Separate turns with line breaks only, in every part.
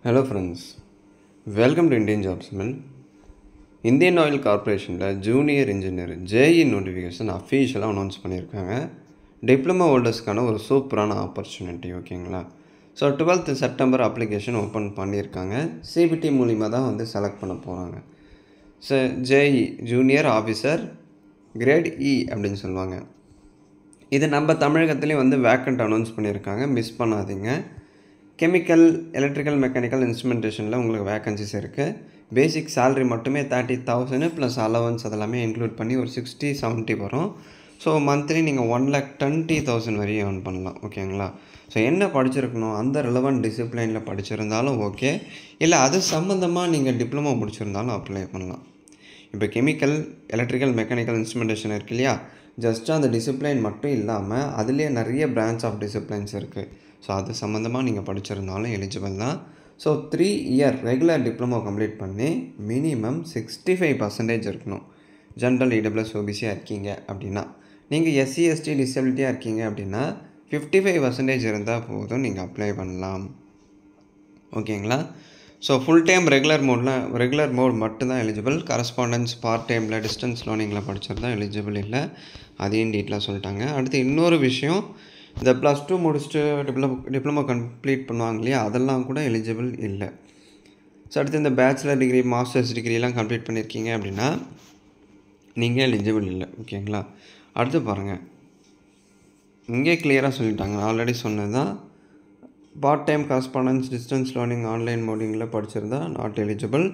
Hello friends, welcome to Indian Jobs Mill. Indian oil கார்பரேஷனில் junior engineer JE notification அஃபீஷியலாக announce பண்ணியிருக்காங்க. Diploma ஹோல்டர்ஸ்க்கான ஒரு சூப்பரான ஆப்பர்ச்சுனிட்டி, ஓகேங்களா? So 12th September application open பண்ணியிருக்காங்க. சிபிடி மூலிமா தான் செலக்ட் பண்ண போகிறாங்க. So JE junior officer grade E அப்படின்னு சொல்லுவாங்க. இது நம்ம தமிழகத்துலேயும் வேக்கண்ட் அனௌன்ஸ் பண்ணியிருக்காங்க, மிஸ் பண்ணாதீங்க. கெமிக்கல், எலக்ட்ரிக்கல், மெக்கானிக்கல், இன்ஸ்ட்ருமெண்டேஷனில் உங்களுக்கு வேக்கன்சிஸ் இருக்குது. பேசிக் சேலரி மட்டுமே 30,000 ப்ளஸ் அலவன்ஸ் அதெல்லாமே இன்க்ளூட் பண்ணி ஒரு 60-70 வரும். ஸோ மந்த்லி நீங்கள் 1,20,000 வரையும் ஏர்ன் பண்ணலாம், ஓகேங்களா? ஸோ என்ன படிச்சிருக்கணும், அந்த ரிலவெண்ட் டிசிப்ளினில் படிச்சிருந்தாலும் ஓகே, இல்லை அது சம்மந்தமாக நீங்கள் டிப்ளமோ முடிச்சிருந்தாலும் அப்ளை பண்ணலாம். இப்போ கெமிக்கல், எலக்ட்ரிக்கல், மெக்கானிக்கல், இன்ஸ்ட்ருமெண்டேஷன் இருக்கு இல்லையா, ஜஸ்ட்டு அந்த டிசிப்ளின் மட்டும் இல்லாமல் அதுலேயே நிறைய பிரான்ச் ஆஃப் டிசிப்ளின்ஸ் இருக்குது. ஸோ அது சம்மந்தமாக நீங்கள் படிச்சிருந்தாலும் எலிஜிபிள் தான். So 3 year regular diploma complete பண்ணி மினிமம் 65% இருக்கணும். ஜென்ரல், இடபிள்யூஎஸ், ஓபிசியாக இருக்கீங்க அப்படின்னா. நீங்கள் எஸ்சி, எஸ்டி, டிசபிலிட்டியாக இருக்கீங்க அப்படின்னா 55% இருந்தால் போதும், நீங்கள் அப்ளை பண்ணலாம், ஓகேங்களா? So full time regular mode மட்டும்தான் எலிஜிபிள். கரஸ்பாண்டன்ஸ், பார்ட் டைமில், டிஸ்டன்ஸ் லேர்னிங்கில் படிச்சிருந்தா எலிஜிபிள் இல்லை. அதையும் டீட்டெயிலாக சொல்லிட்டாங்க. அடுத்து இன்னொரு விஷயம், இந்த +2 முடிச்சுட்டு டிப்ளமோ கம்ப்ளீட் பண்ணுவாங்க இல்லையா, அதெல்லாம் கூட எலிஜிபிள் இல்லை. ஸோ அடுத்து இந்த பேச்சுலர் டிகிரி, மாஸ்டர்ஸ் டிகிரிலாம் கம்ப்ளீட் பண்ணியிருக்கீங்க அப்படின்னா நீங்கள் எலிஜிபிள் இல்லை, ஓகேங்களா? அடுத்து பாருங்கள், இங்கே கிளியராக சொல்லிட்டாங்க, ஆல்ரெடி சொன்னது தான். Part time, correspondence, distance learning, online மோடிங்கில் படிச்சிருந்தா நாட் எலிஜிபிள்.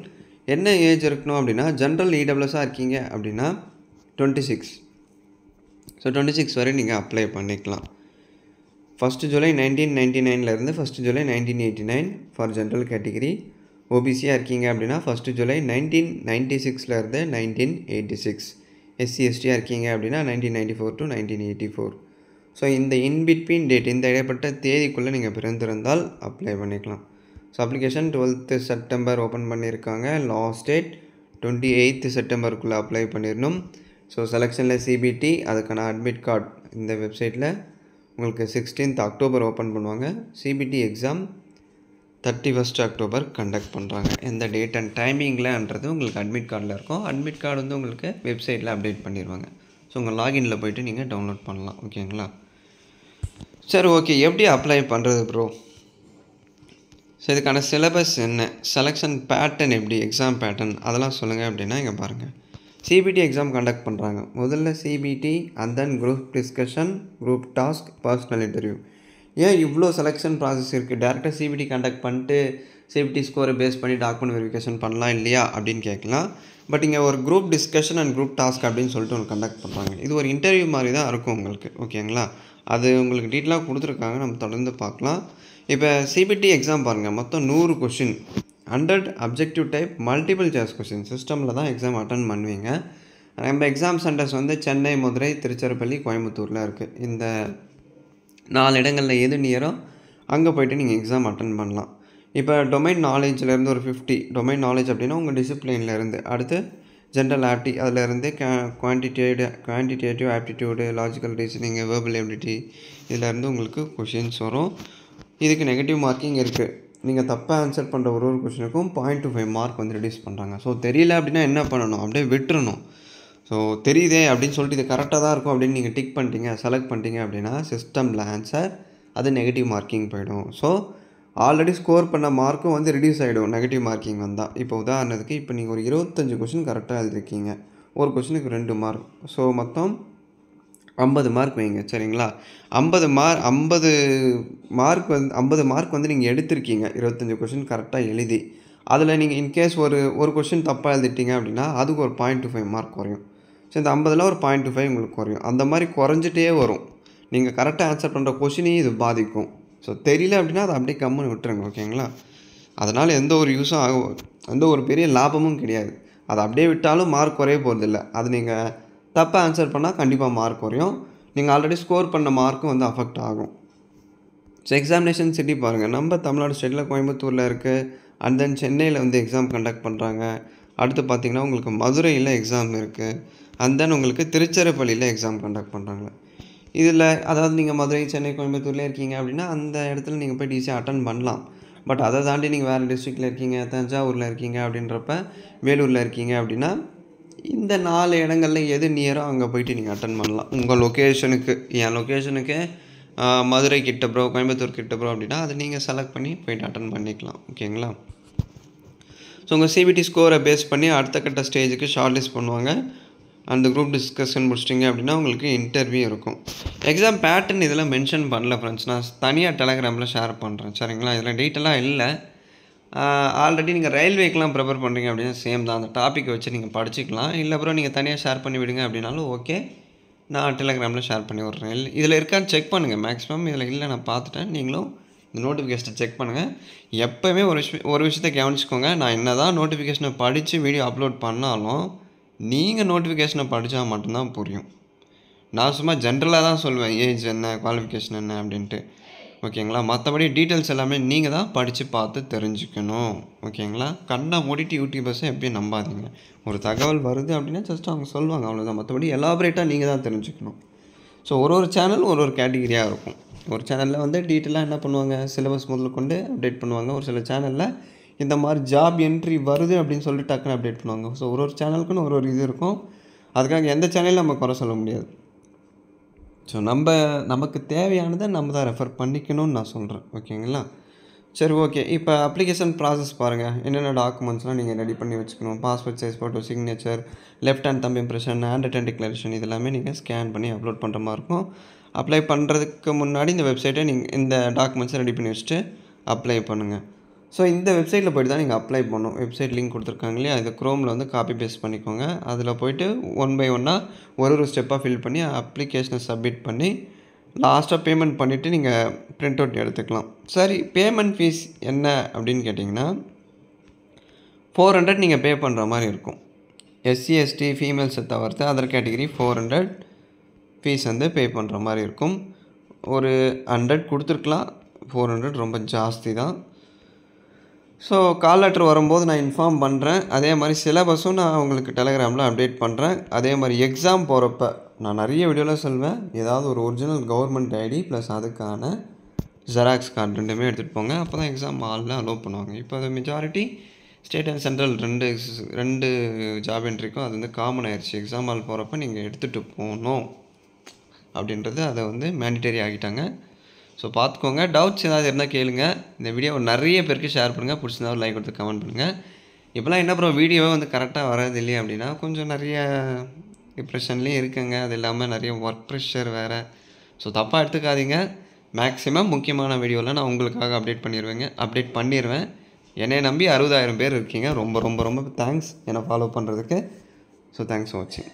என்ன ஏஜ் இருக்கணும் அப்படின்னா, ஜென்ரல் இடபிள்யூஎஸாக இருக்கீங்க அப்படின்னா 26. ஸோ 26 வரை நீங்கள் அப்ளை பண்ணிக்கலாம். 1 July 1999 1 July 1989 for general category. ஓபிசியாக இருக்கீங்க அப்படின்னா 1 ஜூலை 1996 1986. எஸ்சி, எஸ்டியாக இருக்கீங்க அப்படின்னா 1994 1984. ஸோ இந்த இன்பிட்வீன் டேட், இந்த இடைப்பட்ட தேதிக்குள்ளே நீங்கள் பிறந்திருந்தால் அப்ளை பண்ணிக்கலாம். So application 12th September open பண்ணியிருக்காங்க. லாஸ்ட் டேட் 28th செப்டம்பருக்குள்ளே அப்ளை பண்ணிடணும். ஸோ செலெக்ஷனில் சிபிடி, அதுக்கான அட்மிட் கார்டு இந்த வெப்சைட்டில் உங்களுக்கு 16th அக்டோபர் ஓப்பன் பண்ணுவாங்க. CBT exam 31st October conduct பண்ணுறாங்க. எந்த டேட் அண்ட் டைமிங்லன்றது உங்களுக்கு அட்மிட் கார்டில் இருக்கும். அட்மிட் கார்டு உங்களுக்கு வெப்சைட்டில் அப்டேட் பண்ணிடுவாங்க. ஸோ உங்கள் லாகினில் போய்ட்டு நீங்கள் டவுன்லோட் பண்ணலாம், ஓகேங்களா? சரி, ஓகே, எப்படி அப்ளை பண்ணுறது ப்ரோ? ஸோ இதுக்கான சிலபஸ் என்ன, செலெக்ஷன் பேட்டர்ன் எப்படி, எக்ஸாம் பேட்டர்ன் அதெல்லாம் சொல்லுங்கள் அப்படின்னா, இங்கே பாருங்கள், சிபிடி எக்ஸாம் கண்டக்ட் பண்ணுறாங்க. முதல்ல CBT, and then group discussion, group task, personal interview. ஏன் இவ்வளோ செலெக்ஷன் ப்ராசஸ் இருக்குது? டேரெக்டாக சிபிடி கண்டக்ட் பண்ணிட்டு சிபிடி ஸ்கோரை பேஸ் பண்ணி டாக்குமெண்ட் வெரிஃபிகேஷன் பண்ணலாம் இல்லையா அப்படின்னு கேட்கலாம். பட் இங்கே ஒரு group discussion and group task அப்படின்னு சொல்லிட்டு ஒன்று கண்டக்ட் பண்ணுறாங்க. இது ஒரு இன்டர்வியூ மாதிரி தான் இருக்கும் உங்களுக்கு, ஓகேங்களா? அது உங்களுக்கு டீட்டெயிலாக கொடுத்துருக்காங்க, நம்ம தொடர்ந்து பார்க்கலாம். இப்போ சிபிடி எக்ஸாம் பாருங்கள், மொத்தம் 100 question, 100 objective type, multiple choice question சிஸ்டமில் தான் எக்ஸாம் அட்டன் பண்ணுவீங்க. நம்ம எக்ஸாம் சென்டர்ஸ் சென்னை, மதுரை, திருச்சிராப்பள்ளி, கோயம்புத்தூரில் இருக்குது. இந்த 4 இடங்களில் எது நியரோ அங்கே போய்ட்டு நீங்கள் எக்ஸாம் அட்டன் பண்ணலாம். இப்போ டொமைன் நாலேஜ்லேருந்து ஒரு 50 டொமைன் நாலேஜ் அப்படின்னா உங்கள் டிசிப்ளின்லேருந்து, அடுத்து ஜென்ரல் ஆப்டி, அதிலேருந்து quantitative aptitude, logical reasoning, verbal ability, இதிலேருந்து உங்களுக்கு கொஷின்ஸ் வரும். இதுக்கு நெகட்டிவ் மார்க்கிங் இருக்குது. நீங்கள் தப்பாக ஆன்சர் பண்ணுற ஒரு கொஷினுக்கும் 0.25 மார்க் ரெடியூஸ் பண்ணுறாங்க. ஸோ தெரியல அப்படின்னா என்ன பண்ணணும், அப்படியே விட்டுறணும். ஸோ தெரியுதே அப்படின்னு சொல்லிட்டு இது கரெக்டாக தான் இருக்கும் அப்படின்னு நீங்கள் டிக் பண்ணிட்டீங்க, செலக்ட் பண்ணிட்டீங்க அப்படின்னா சிஸ்டமில் ஆன்சர் அது நெகட்டிவ் மார்க்கிங் போயிடும். ஸோ ஆல்ரெடி ஸ்கோர் பண்ண மார்க்கும் ரெடியூஸ் ஆகிடும் நெகட்டிவ் மார்க்கிங் வந்தால். இப்போ உதாரணத்துக்கு, இப்போ நீங்கள் ஒரு 25 கொஷின் கரெக்டாக எழுதிருக்கீங்க, ஒரு கொஷினுக்கு 2 மார்க், ஸோ மொத்தம் 50 மார்க் வைங்க, சரிங்களா? 50 மார்க் நீங்கள் எடுத்திருக்கீங்க 25 கொஷின் கரெக்டாக எழுதி. அதில் நீங்கள் இன்கேஸ் ஒரு கொஷின் தப்பாக எழுதிட்டீங்க அப்படின்னா அதுக்கு ஒரு 0.25 மார்க் குறையும். ஸோ இந்த 50ல் ஒரு 0.25 உங்களுக்கு குறையும். அந்த மாதிரி குறைஞ்சிட்டே வரும். நீங்கள் கரெக்டாக ஆன்சர் பண்ணுற கொஷினையும் இது பாதிக்கும். ஸோ தெரியல அப்படின்னா அதை அப்படியே கம்முன்னு விட்டுருங்க, ஓகேங்களா? அதனால் எந்த ஒரு யூஸும் எந்த ஒரு பெரிய லாபமும் கிடையாது. அதை அப்படியே விட்டாலும் மார்க் குறைய போகிறதில்ல. அது நீங்கள் தப்பாக ஆன்சர் பண்ணால் கண்டிப்பாக மார்க் குறையும். நீங்கள் ஆல்ரெடி ஸ்கோர் பண்ண மார்க்கும் அஃபெக்ட் ஆகும். ஸோ எக்ஸாமினேஷன் சிட்டி பாருங்கள், நம்ம தமிழ்நாடு ஸ்டேட்டில் கோயம்புத்தூரில் இருக்குது. அண்ட் தென் சென்னையில் எக்ஸாம் கண்டக்ட் பண்ணுறாங்க. அடுத்து பார்த்திங்கன்னா உங்களுக்கு மதுரையில் எக்ஸாம் இருக்குது. அண்ட் தென் உங்களுக்கு திருச்சிராப்பள்ளியில் எக்ஸாம் கண்டக்ட் பண்ணுறாங்க. இதில் அதாவது நீங்கள் மதுரை, சென்னை, கோயம்புத்தூர்லேயே இருக்கீங்க அப்படின்னா அந்த இடத்துல நீங்கள் போய்ட்டு ஈஸியாக அட்டன் பண்ணலாம். பட் அதை தாண்டி நீங்கள் வேறு டிஸ்ட்ரிக்டில் இருக்கீங்க, தஞ்சாவூரில் இருக்கீங்க அப்படின்றப்ப, வேலூரில் இருக்கீங்க அப்படின்னா இந்த 4 இடங்களில் எது நியரோ அங்கே போயிட்டு நீங்கள் அட்டன் பண்ணலாம். உங்கள் லொக்கேஷனுக்கு என் லொக்கேஷனுக்கு மதுரை கிட்ட ப்ரோ, கோயம்புத்தூர் கிட்ட ப்ரோ அப்படின்னா அதை நீங்கள் செலக்ட் பண்ணி போயிட்டு அட்டன் பண்ணிக்கலாம். ஓகேங்களா? ஸோ உங்கள் சிபிடி ஸ்கோரை பேஸ் பண்ணி அடுத்த கட்ட ஸ்டேஜுக்கு ஷார்ட் லிஸ்ட் பண்ணுவாங்க. அந்த குரூப் டிஸ்கஷன் முடிச்சிட்டிங்க அப்படின்னா உங்களுக்கு இன்டர்வியூ இருக்கும். எக்ஸாம் பேட்டர்ன் இதில் மென்ஷன் பண்ணல ஃப்ரெண்ட்ஸ். நான் தனியாக டெலகிராமில் ஷேர் பண்ணுறேன். சரிங்களா? இதில் டீட்டெயிலாக இல்லை. ஆல்ரெடி நீங்கள் ரயில்வேக்கெலாம் ப்ரிப்பேர் பண்ணுறீங்க அப்படின்னா சேம் தான். அந்த டாப்பிக்கை வச்சு நீங்கள் படிச்சிக்கலாம். இல்லை அப்புறம் நீங்கள் தனியாக ஷேர் பண்ணி விடுங்க அப்படின்னாலும் ஓகே, நான் டெலகிராமில் ஷேர் பண்ணி விட்றேன். இதில் இருக்கான்னு செக் பண்ணுங்கள். மேக்ஸிமம் இதில் இல்லை, நான் பார்த்துட்டேன். நீங்களும் இந்த நோட்டிஃபிகேஷனை செக் பண்ணுங்கள். எப்போவுமே ஒரு விஷயத்தை கவனிச்சுக்கோங்க. நான் என்ன தான் நோட்டிஃபிகேஷனை படித்து வீடியோ அப்லோட் பண்ணாலும் நீங்கள் நோட்டிஃபிகேஷனை படித்தா மட்டும்தான் புரியும். நான் சும்மா ஜென்ரலாக தான் சொல்லுவேன், ஏஜ் என்ன, குவாலிஃபிகேஷன் என்ன அப்படின்ட்டு. ஓகேங்களா? மற்றபடி டீட்டெயில்ஸ் எல்லாமே நீங்கள் தான் படித்து பார்த்து தெரிஞ்சுக்கணும். ஓகேங்களா? கண்ணை மூடிட்டு யூடியூபர்ஸை எப்படியும் நம்பாதீங்க. ஒரு தகவல் வருது அப்படின்னா ஜஸ்ட் அவங்க சொல்லுவாங்க, அவ்வளோதான். மற்றபடி எலாபரேட்டாக நீங்கள் தான் தெரிஞ்சுக்கணும். ஸோ ஒரு சேனல் ஒரு கேட்டகிரியாக இருக்கும். ஒரு சேனலில் வந்து டீட்டெயிலாக என்ன பண்ணுவாங்க, சிலபஸ் முதல்ல கொண்டு அப்டேட் பண்ணுவாங்க. ஒரு சில சேனலில் இந்த மாதிரி ஜாப் என்ட்ரி வருது அப்படின்னு சொல்லிட்டு டக்குன்னு அப்டேட் பண்ணுவாங்க. ஸோ ஒரு சேனலுக்குன்னு ஒரு இது இருக்கும். அதுக்காக எந்த சேனலையும் நம்ம குறை சொல்ல முடியாது. ஸோ நமக்கு தேவையானதை நம்ம தான் ரெஃபர் பண்ணிக்கணும்னு நான் சொல்கிறேன். ஓகேங்களா? சரி, ஓகே. இப்போ அப்ளிகேஷன் ப்ராசஸ் பாருங்கள். என்னென்ன டாக்குமெண்ட்ஸ்லாம் நீங்கள் ரெடி பண்ணி வச்சுக்கணும். Passport size photo, signature, left hand thumb impression, hand return declaration, இதெல்லாமே நீங்கள் ஸ்கேன் பண்ணி அப்லோட் பண்ணுற மாதிரி இருக்கும். அப்ளை பண்ணுறதுக்கு முன்னாடி இந்த வெப்சைட்டை நீங்கள் இந்த டாக்குமெண்ட்ஸை ரெடி பண்ணி வச்சுட்டு அப்ளை பண்ணுங்கள். ஸோ இந்த வெப்சைட்டில் போய்ட்டு தான் நீங்கள் அப்ளை பண்ணணும். வெப்சைட் லிங்க் கொடுத்துருக்காங்க இல்லையா, அது க்ரோமில் வந்து காப்பி பேஸ்ட் பண்ணிக்கோங்க. அதில் போய்ட்டு 1 by 1 ஒரு ஸ்டெப்பாக ஃபில் பண்ணி அப்ளிகேஷனை சப்மிட் பண்ணி லாஸ்ட்டாக பேமெண்ட் பண்ணிவிட்டு நீங்கள் பிரிண்ட் அவுட் எடுத்துக்கலாம். சரி, பேமெண்ட் ஃபீஸ் என்ன அப்படின்னு கேட்டிங்கன்னா 400 நீங்கள் பே பண்ணுற மாதிரி இருக்கும். SC ST ஃபீமேல்ஸை தவிர்த்து அதர் கேட்டகிரி 400 ஃபீஸ் வந்து பே பண்ணுற மாதிரி இருக்கும். ஒரு 100 கொடுத்துருக்கலாம். 400 ரொம்ப ஜாஸ்தி தான். ஸோ கால் லெட்டர் வரும்போது நான் இன்ஃபார்ம் பண்ணுறேன். அதே மாதிரி சிலபஸும் நான் உங்களுக்கு டெலகிராமில் அப்டேட் பண்ணுறேன். அதே மாதிரி எக்ஸாம் போகிறப்ப நான் நிறைய வீடியோவில் சொல்வேன், ஏதாவது ஒரு ஒரிஜினல் கவர்மெண்ட் ஐடி ப்ளஸ் அதுக்கான ஜெராக்ஸ் கார்டு ரெண்டுமே எடுத்துகிட்டு போங்க. அப்போ தான் எக்ஸாம் ஹாலில் அலோவ் பண்ணுவாங்க. இப்போ அது மெஜாரிட்டி ஸ்டேட் அண்ட் சென்ட்ரல் ரெண்டு ஜாப் என்ட்ரிக்கும் அது வந்து காமன் ஆயிடுச்சு. எக்ஸாம் ஹால் போகிறப்ப நீங்கள் எடுத்துகிட்டு போகணும் அப்படின்றது அதை வந்து மேண்டிட்டரி ஆகிட்டாங்க. ஸோ பார்த்துக்கோங்க. டவுட்ஸ் ஏதாவது இருந்தால் கேளுங்க. இந்த வீடியோவை நிறைய பேருக்கு ஷேர் பண்ணுங்கள். பிடிச்சிருந்தா ஒரு லைக் கொடுத்து கமெண்ட் பண்ணுங்கள். இப்போலாம் என்ன ப்ரோ வீடியோவே வந்து கரெக்டாக வராது இல்லையா அப்படின்னா கொஞ்சம் நிறைய டிப்ரெஷன்லேயும் இருக்குங்க. அது இல்லாமல் நிறைய ஒர்க் ப்ரெஷர் வேறு. ஸோ தப்பாக எடுத்துக்காதீங்க. மேக்ஸிமம் முக்கியமான வீடியோவில் நான் உங்களுக்காக அப்டேட் பண்ணிடுவேன். என்னை நம்பி 60,000 பேர் இருக்கீங்க. ரொம்ப ரொம்ப ரொம்ப தேங்க்ஸ் என்னை ஃபாலோ பண்ணுறதுக்கு. ஸோ தேங்க்ஸ் ஃபார் வாட்சிங்.